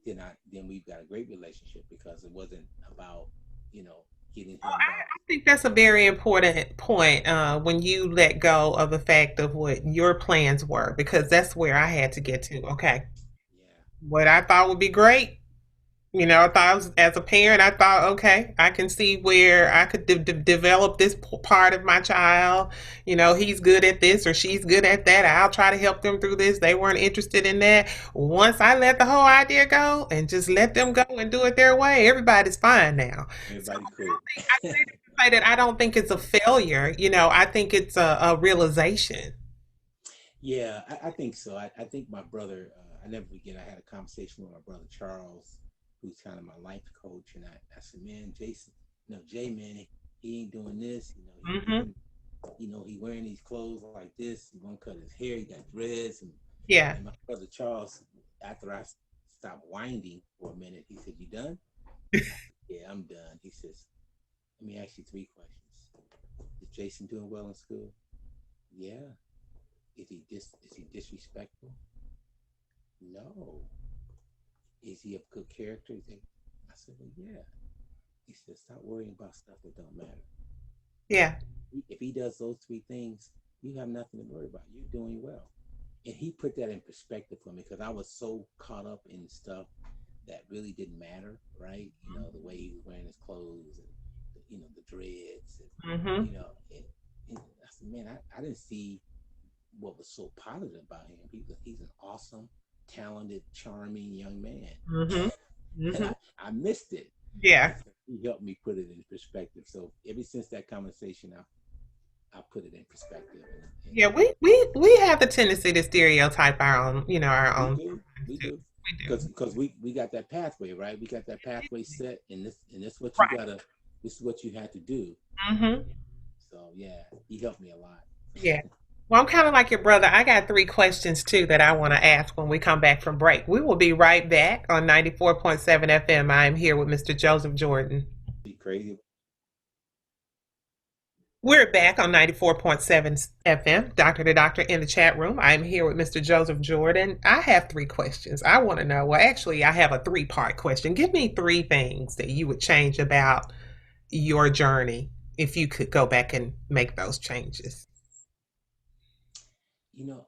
then we've got a great relationship because it wasn't about, you know, getting him back. I think that's a very important point when you let go of the fact of what your plans were, because that's where I had to get to. Okay. Yeah. What I thought would be great. I thought as a parent, I thought, okay, I can see where I could develop this part of my child. He's good at this or she's good at that. I'll try to help them through this. They weren't interested in that. Once I let the whole idea go and just let them go and do it their way, everybody's fine now. So Everybody cool. I say that to say that I don't think it's a failure. I think it's a realization. Yeah, I think so. I think my brother, I never forget, I had a conversation with my brother Charles. who's kind of my life coach, and I said, man, Jason, Jay, man, he ain't doing this. Mm-hmm. He wearing these clothes like this. He won't cut his hair. He got dreads, Yeah. and my brother Charles, after I stopped winding for a minute, he said, "You done?" I said, "Yeah, I'm done." He says, "Let me ask you three questions. Is Jason doing well in school? Yeah. Is he disrespectful? No. Is he of good character?" I said, "Well, yeah." He said, "Stop worrying about stuff that don't matter. Yeah. If he does those three things, you have nothing to worry about. You're doing well." And he put that in perspective for me because I was so caught up in stuff that really didn't matter, right? The way he was wearing his clothes and the dreads and Mm-hmm. I said, man, I didn't see what was so positive about him. He's an awesome, talented, charming young man. Mm-hmm. And Mm-hmm. I missed it. Yeah. And so he helped me put it in perspective. So ever since that conversation, I put it in perspective, Yeah, we have the tendency to stereotype our own, our we own do, we too. do, We do. because we got that pathway, right? We got that pathway set, and this what you Right. gotta, this is what you have to do. Mm-hmm. So yeah, he helped me a lot. Yeah. Well, I'm kind of like your brother. I got three questions too that I want to ask when we come back from break. We will be right back on 94.7 FM. I am here with Mr. Joseph Jordan. Be crazy. We're back on 94.7 FM, Doctor to Doctor in the chat room. I'm here with Mr. Joseph Jordan. I have three questions. I want to know, well, actually, I have a three-part question. Give me three things that you would change about your journey if you could go back and make those changes. You know,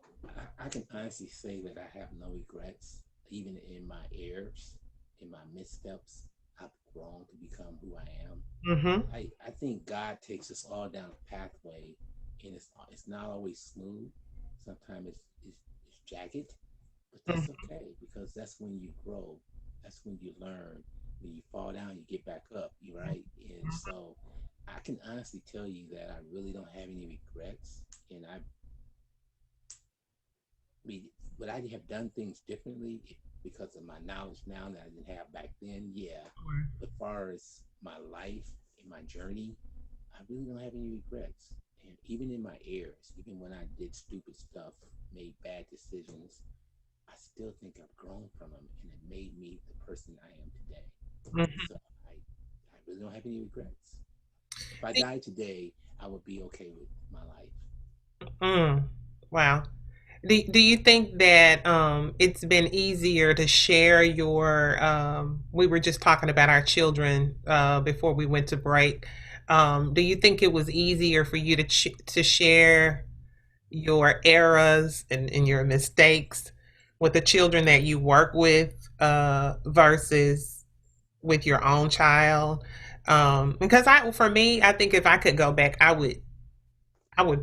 I can honestly say that I have no regrets, even in my errors, in my missteps. I've grown to become who I am. Mm-hmm. I think God takes us all down a pathway, and it's not always smooth. Sometimes it's jagged, but that's okay because that's when you grow. That's when you learn. When you fall down, you get back up. You right, and so I can honestly tell you that I really don't have any regrets, and mean, would I have done things differently because of my knowledge now that I didn't have back then? Yeah. But as far as my life and my journey, I really don't have any regrets. And even in my errors, even when I did stupid stuff, made bad decisions, I still think I've grown from them and it made me the person I am today. And Mm-hmm. so I really don't have any regrets. If I died today, I would be okay with my life. Mm. Wow. Do you think that it's been easier to share your we were just talking about our children before we went to break. Do you think it was easier for you to share your errors and your mistakes with the children that you work with versus with your own child? Because for me, I think if I could go back, I would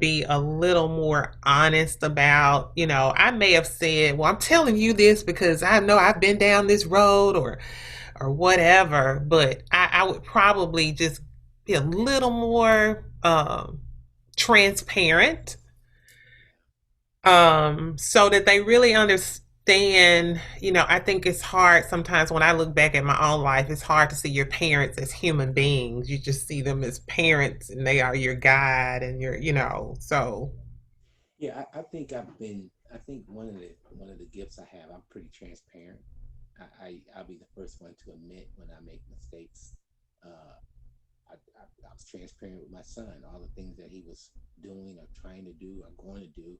be a little more honest about, I may have said, well, I'm telling you this because I know I've been down this road or whatever, but I would probably just be a little more transparent, so that they really understand. I think it's hard sometimes when I look back at my own life, it's hard to see your parents as human beings. You just see them as parents and they are your guide and so. Yeah, I think one of the gifts I have, I'm pretty transparent. I'll be the first one to admit when I make mistakes. Uh, I was transparent with my son. All the things that he was doing or trying to do or going to do,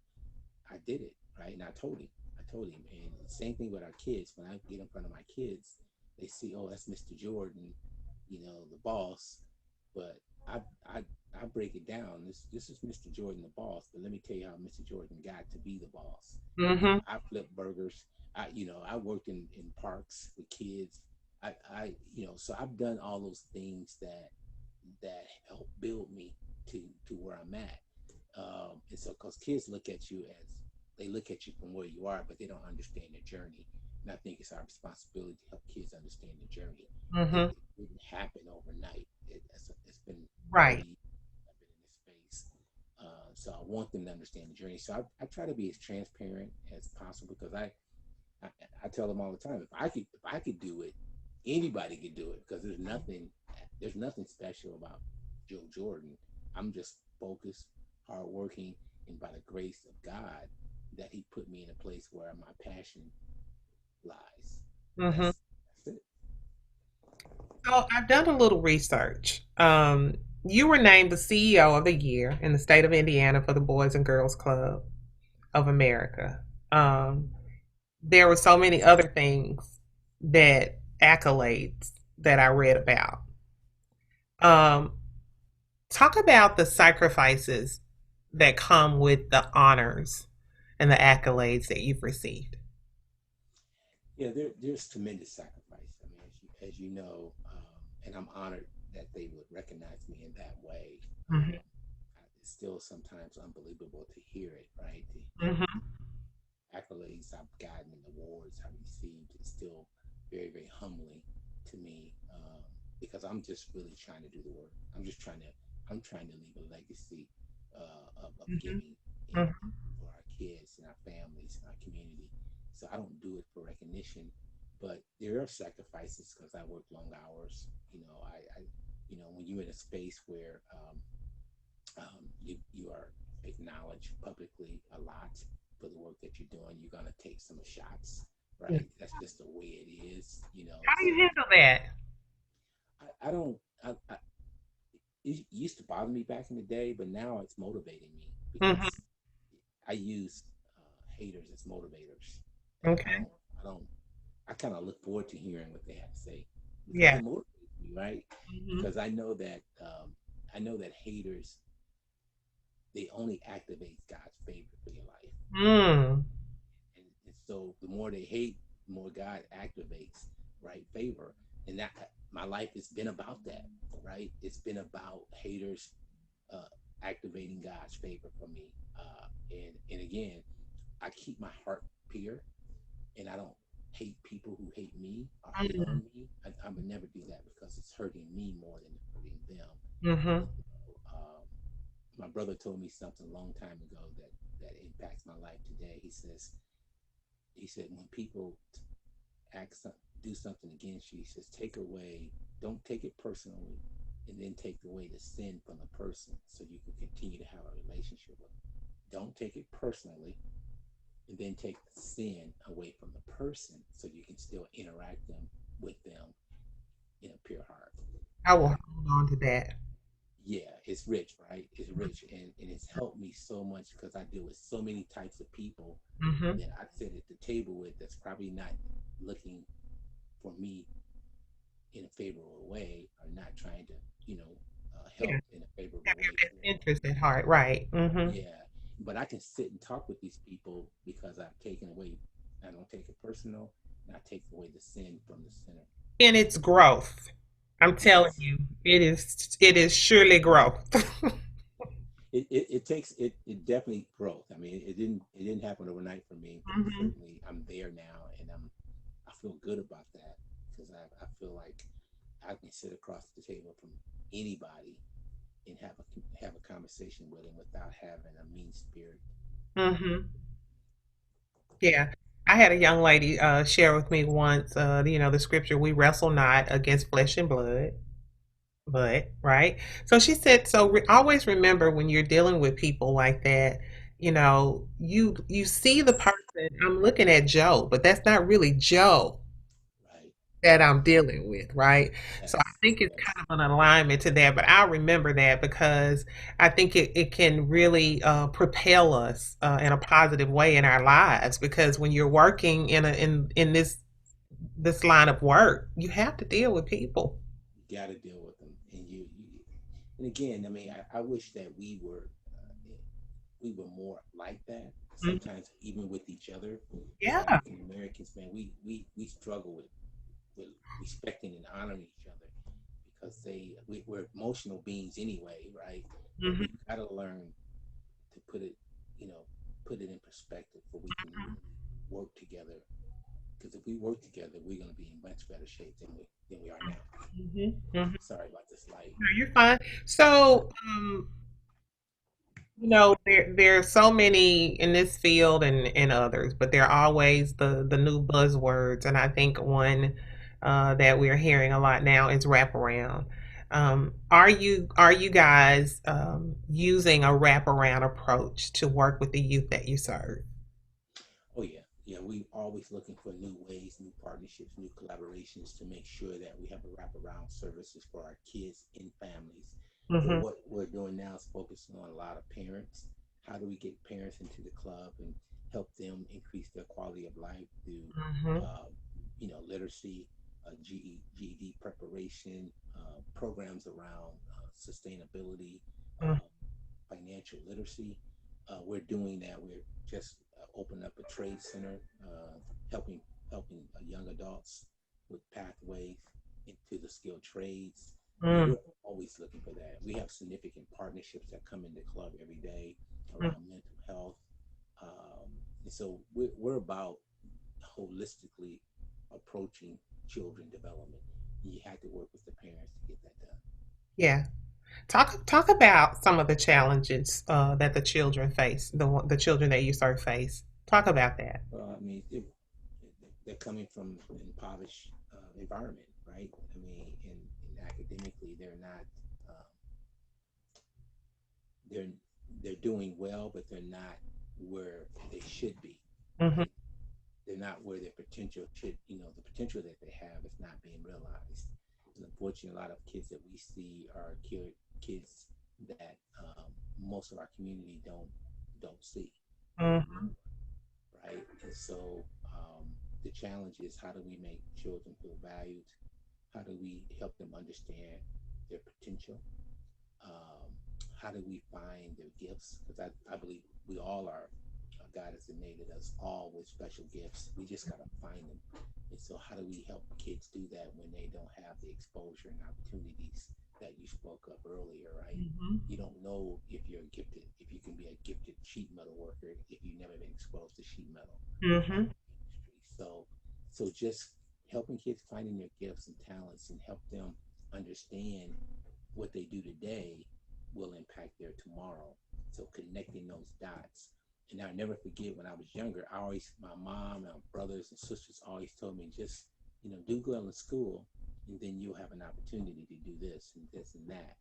I did it, right? And I told him. I told him. And same thing with our kids. When I get in front of my kids, they see, oh, that's Mr. Jordan, the boss. But I I I break it down. This is Mr. Jordan, the boss. But let me tell you how Mr. Jordan got to be the boss. Mm-hmm. I flip burgers. I worked in parks with kids. So I've done all those things that help build me to where I'm at. And so, because kids look at you as they look at you from where you are, but they don't understand the journey. And I think it's our responsibility to help kids understand the journey. Mm-hmm. It didn't happen overnight. It's been Right. 30 years I've been in this space. So I want them to understand the journey. So I try to be as transparent as possible because I tell them all the time, if I could do it, anybody could do it because there's nothing special about Joe Jordan. I'm just focused, hardworking, and by the grace of God that He put me in a place where my passion lies. Hmm. That's it. So I've done a little research. You were named the CEO of the year in the state of Indiana for the Boys and Girls Club of America. Um, there were so many other things that accolades that I read about. Um, talk about the sacrifices that come with the honors and the accolades that you've received. Yeah, there's tremendous sacrifice. I mean, as you know, and I'm honored that they would recognize me in that way. Hmm. It's still sometimes unbelievable to hear it, right? The Hmm. accolades I've gotten and awards I've received is still very, very humbling to me because I'm just really trying to do the work. I'm trying to leave a legacy of Hmm. giving and Hmm. for our kids and our families and our community. So I don't do it for recognition, but there are sacrifices because I work long hours. When you're in a space where you are acknowledged publicly a lot for the work that you're doing, you're gonna take some shots, Yeah. right? That's just the way it is, How do you So handle that? I don't. It used to bother me back in the day, but now it's motivating me Hmm. because I use haters as motivators, and I Okay. don't. I don't. I kind of look forward to hearing what they have to say because Yeah. it motivates me, right? Hmm. Because I know that haters they only activate God's favor for your life. Mm. And so the more they hate, the more God activates right favor. And that my life has been about that, right? It's been about haters uh, activating God's favor for me. And again, I keep my heart pure, and I don't hate people who hate me or hate on me. I would never do that because it's hurting me more than hurting them. Mm-hmm. And my brother told me something a long time ago that impacts my life today. He said when people act do something against you, he says take away, don't take it personally, and then take away the sin from the person so you can continue to have a relationship with them. Don't take it personally, and then take the sin away from the person so you can still interact with them in a pure heart. I will Uh, hold on to that. yeah, it's rich, right? It's rich, and it's helped me so much because I deal with so many types of people Mm-hmm. that I sit at the table with that's probably not looking for me in a favorable way or not trying to, Yeah. help in a favorable Have your way best for them. interest at heart, right? Mm-hmm. Yeah, but I can sit and talk with these people because I've taken away. I don't take it personal, and I take away the sin from the sinner. And it's growth. I'm telling Yes, you, it is surely growth. it takes it definitely growth. I mean, it didn't happen overnight for me, but Hmm. certainly I'm there now, and I feel good about that because I feel like I can sit across the table from anybody and have a conversation with them without having a mean spirit. Hmm. Yeah. I had a young lady share with me once, the scripture, we wrestle not against flesh and blood, but, right? So she said, so always remember when you're dealing with people like that, you see the person, I'm looking at Joe, but that's not really Joe Right? that I'm dealing with, right? So I Yes, think it's yes. kind of an alignment to that, but I'll remember that because I think it can really propel us in a positive way in our lives. Because when you're working in this line of work, you have to deal with people. You got to deal with them, and and again, I mean, I wish that we were more like that. Mhm. Sometimes even with each other, as Yeah. African Americans, man, we struggle with respecting and honoring each other because we're emotional beings anyway, right? But Hmm. we've got to learn to you know, put it in perspective so we can really work together. Because if we work together, we're going to be in much better shape than we are now. Hmm. Hmm. Sorry about this light. No, you're fine. So, there are so many in this field and others, but there are always the new buzzwords, and I think one that we're hearing a lot now is wraparound. Are you guys using a wraparound approach to work with the youth that you serve? Oh yeah, yeah. We always looking for new ways, new partnerships, new collaborations to make sure that we have a wraparound services for our kids and families. So Mm-hmm. what we're doing now is focusing on a lot of parents. How do we get parents into the club and help them increase their quality of life through, Mm-hmm. uh, literacy, GED preparation, programs around sustainability, uh, financial literacy. We're doing that. We're just opening up a trade center, helping young adults with pathways into the skilled trades. I mean, Mm-hmm. we're always looking for that. We have significant partnerships that come in the club every day around mental health. And so we're about holistically approaching children development. You have to work with the parents to get that done. Yeah. Talk about some of the challenges that the children face, the children that you serve face. Talk about that. I mean, they're coming from an impoverished environment, right? I mean, and academically, they're not um, they're they're doing well, but they're not where they should be, Hmm. right? They're not where their potential should, the potential that they have is not being realized. And unfortunately, a lot of kids that we see are kids that most of our community don't see, don't Hmm. know, right? And so the challenge is how do we make children feel valued? How do we help them understand their potential? Um, how do we find their gifts? Because I believe we all are. God has enabled us all with special gifts. We just got to find them. And so, how do we help kids do that when they don't have the exposure and opportunities that you spoke of earlier, right? Hmm. You don't know if you're gifted, if you can be a gifted sheet metal worker if you've never been exposed to sheet metal Hmm. industry. So just helping kids finding their gifts and talents and help them understand what they do today will impact their tomorrow. So connecting those dots. And I'll never forget when I was younger, my mom and brothers and sisters always told me just, do well in school and then you'll have an opportunity to do this and this and that.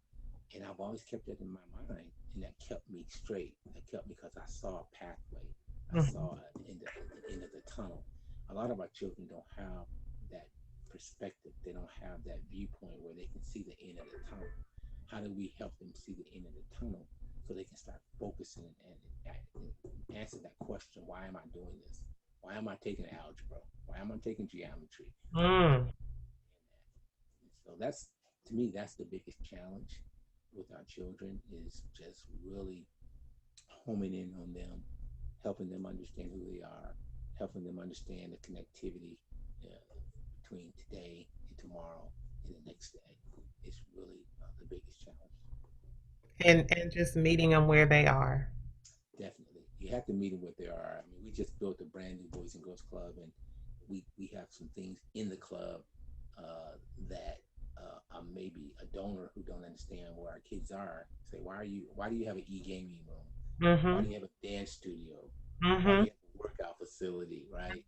And I've always kept that in my mind, and that kept me straight. That kept me because I saw a pathway. I Hmm. saw the end of the tunnel. A lot of our children don't have that perspective. They don't have that viewpoint where they can see the end of the tunnel. How do we help them see the end of the tunnel so they can start focusing and answer that question? Why am I doing this? Why am I taking algebra? Why am I taking geometry? How do Mm. so that's to me that's the biggest challenge with our children is just really homing in on them, helping them understand who they are, helping them understand the connectivity between today and tomorrow and the next day. It's really the biggest challenge. And just meeting them where they are. Definitely, you have to meet them what they are. I mean, we just built a brand new Boys and Girls Club, and we have some things in the club that maybe a donor who don't understand where our kids are say, why do you have an e-gaming room? Why Hmm. do you have a dance studio? Why do Hmm. you have a workout facility? Right?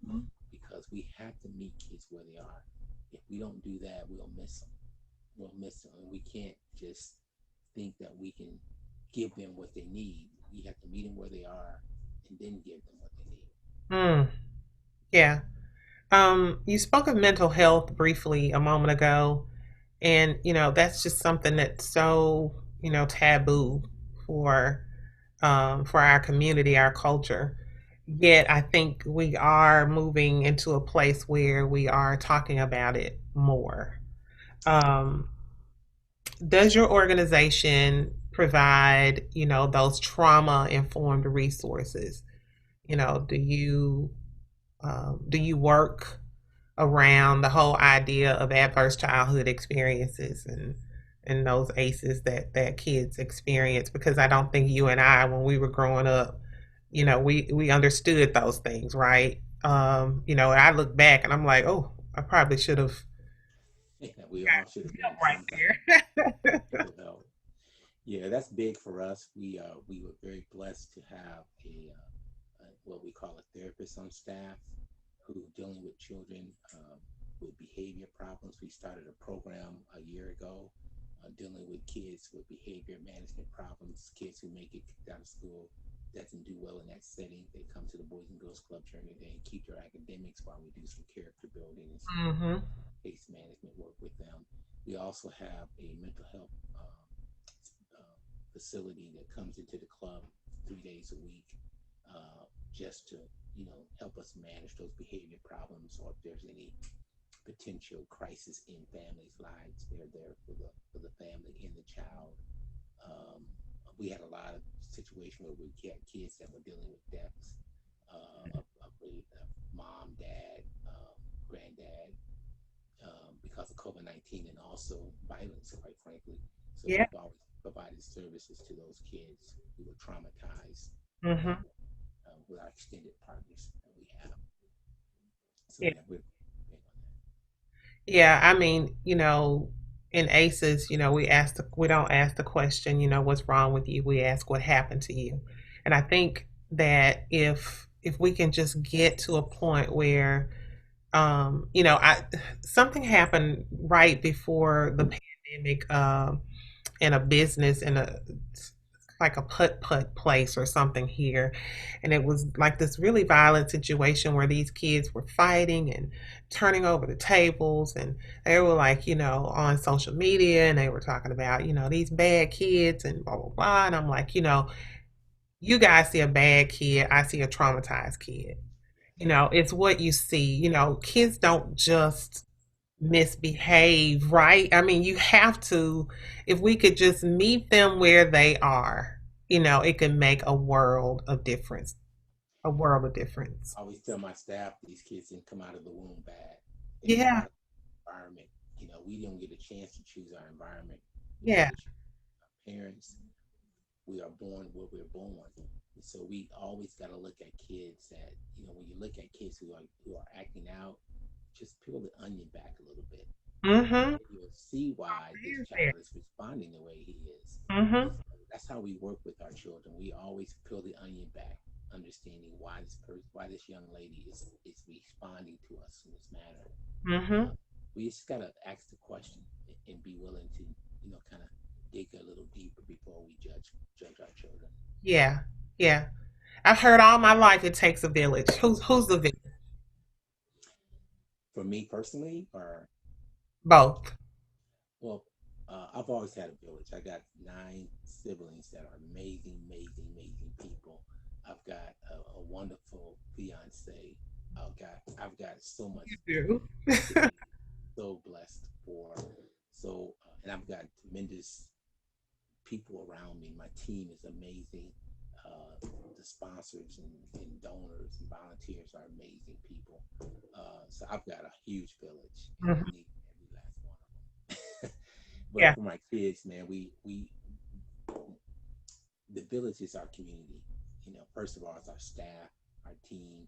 Because we have to meet kids where they are. If we don't do that, we'll miss them. We'll miss them, and we can't just think that we can give them what they need. We have to meet them where they are, and then give them what they need. Mm. Yeah. You spoke of mental health briefly a moment ago, and that's just something that's so taboo for for our community, our culture. Yet, I think we are moving into a place where we are talking about it more. Um, does your organization provide, those trauma informed resources? Do you work around the whole idea of adverse childhood experiences and those ACEs that kids experience? Because I don't think you and I, when we were growing up, we understood those things, right? I look back and I'm like, oh, I probably should have Yeah, we all should have been help some right there. mental health. Yeah, that's big for us. We were very blessed to have a what we call a therapist on staff who dealing with children. with behavior problems. We started a program a year ago dealing with kids with behavior management problems, kids who may get kicked out of school, doesn't do well in that setting. They come to the Boys and Girls Club during the day and keep their academics while we do some character building and some Mm-hmm. case management work with them. We also have a mental health facility that comes into the club 3 days a week, just to help us manage those behavior problems, or if there's any potential crisis in families' lives, they're there for the family and the child. Um, we had a lot of situations where we had kids that were dealing with deaths of mom, dad, granddad, because of COVID-19, and also violence, quite frankly. So Yeah. we've always provided services to those kids who were traumatized Mm-hmm. with our extended partners that we have. So Yeah. yeah, we're big on Yeah. I mean, in ACEs, we don't ask the question, what's wrong with you? We ask what happened to you. And I think that if we can just get to a point where I something happened right before the pandemic, in a business, in a like a putt place or something here, and it was like this really violent situation where these kids were fighting and turning over the tables, and they were like, on social media, and they were talking about, these bad kids and blah blah blah, and I'm like, you guys see a bad kid, I see a traumatized kid. It's what you see. Kids don't just misbehave, right? I mean, you have to, if we could just meet them where they are, it could make a world of difference. A world of difference. I always tell my staff these kids didn't come out of the womb bad. They come Yeah, out of the environment. We don't get a chance to choose our environment. We don't yeah, get to choose our parents. We are born where we're born. And so we always got to look at kids that, when you look at kids who are acting out, just peel the onion back a little bit. And mm-hmm. then you'll see why this There. child is responding the way he is. Mm-hmm. That's how we work with our children. We always peel the onion back, understanding why this young lady is responding to us in this manner. Mm-hmm. Uh, we just gotta ask the question and be willing to, kind of dig a little deeper before we judge our children. Yeah, yeah. I've heard all my life it takes a village. Who's the village? For me personally, or Both. well, I've always had a village. I got 9 siblings that are amazing, amazing, amazing people. I've got a wonderful fiance. I've got so much You to do. be so blessed for. So, and I've got tremendous people around me. My team is amazing. The sponsors and donors and volunteers are amazing people. So I've got a huge village, and I Mhm. need every last one of them. But Yeah. for my kids, man, we the village is our community. First of all, it's our staff, our team,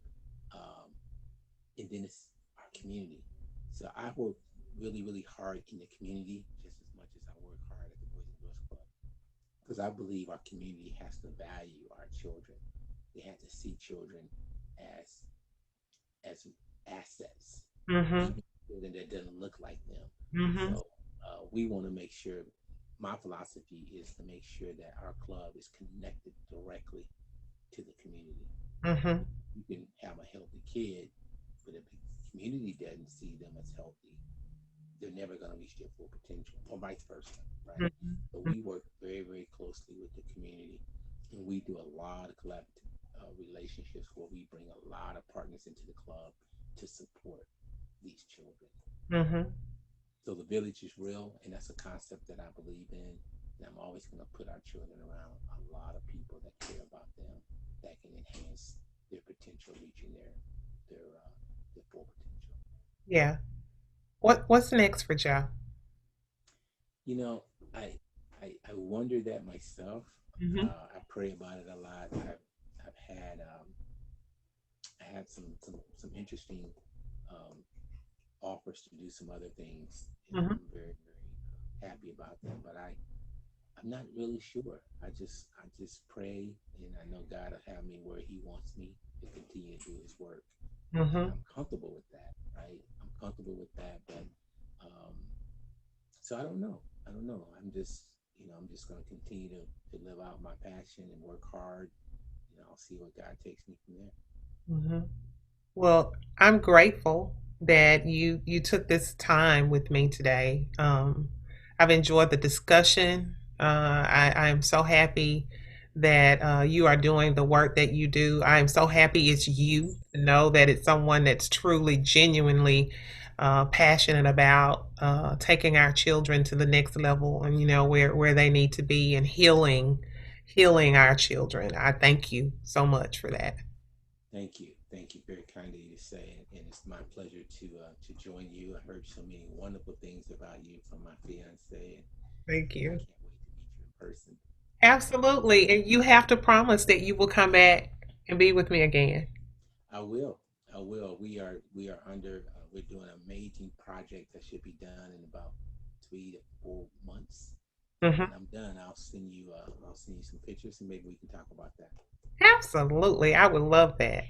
um, and then it's our community. So I work really, really hard in the community just as much as I work hard at the Boys and Girls Club, because I believe our community has to value our children. They have to see children as as assets, Mhm. even children that doesn't look like them. Mhm. So we want to make sure. My philosophy is to make sure that our club is connected directly to the community. Mhm. You can have a healthy kid, but if the community doesn't see them as healthy, they're never going to reach their full potential, or vice versa, right? So Mhm. we work very, very closely with the community, and we do a lot of collaborative relationships where we bring a lot of partners into the club to support these children. Mhm. So the village is real, and that's a concept that I believe in. And I'm always going to put our children around a lot of people that care about them, that can enhance their potential, reaching their full potential. Yeah. What's next for Joe? You know, I I wonder that myself. Mhm. I pray about it a lot. I've had I had some interesting um, offers to do some other things, and Mhm. I'm very happy about them. But I'm not really sure. I just pray, and I know God will have me where He wants me to continue to do His work, and Mhm. I'm comfortable with that. Right? I'm comfortable with that. But um, so I don't know. I don't know. I'm just, I'm just going to continue to live out my passion and work hard. I'll see what God takes me from there. Mhm. Well, I'm grateful that you took this time with me today. I've enjoyed the discussion. I am so happy that you are doing the work that you do. I am so happy it's you to know that it's someone that's truly, genuinely passionate about taking our children to the next level and where they need to be and healing our children. I thank you so much for that. Thank you. Thank you. Very kind of you to say, and it's my pleasure to join you. I heard so many wonderful things about you from my fiance, Thank and I you. can't wait to meet you in person. Absolutely. And you have to promise that you will come back and be with me again. I will. I will. We are under. We're doing an amazing project that should be done in about 3 to 4 months, and when Hmm. I'm done, I'll send you some pictures, and maybe we can talk about that. Absolutely. I would love that.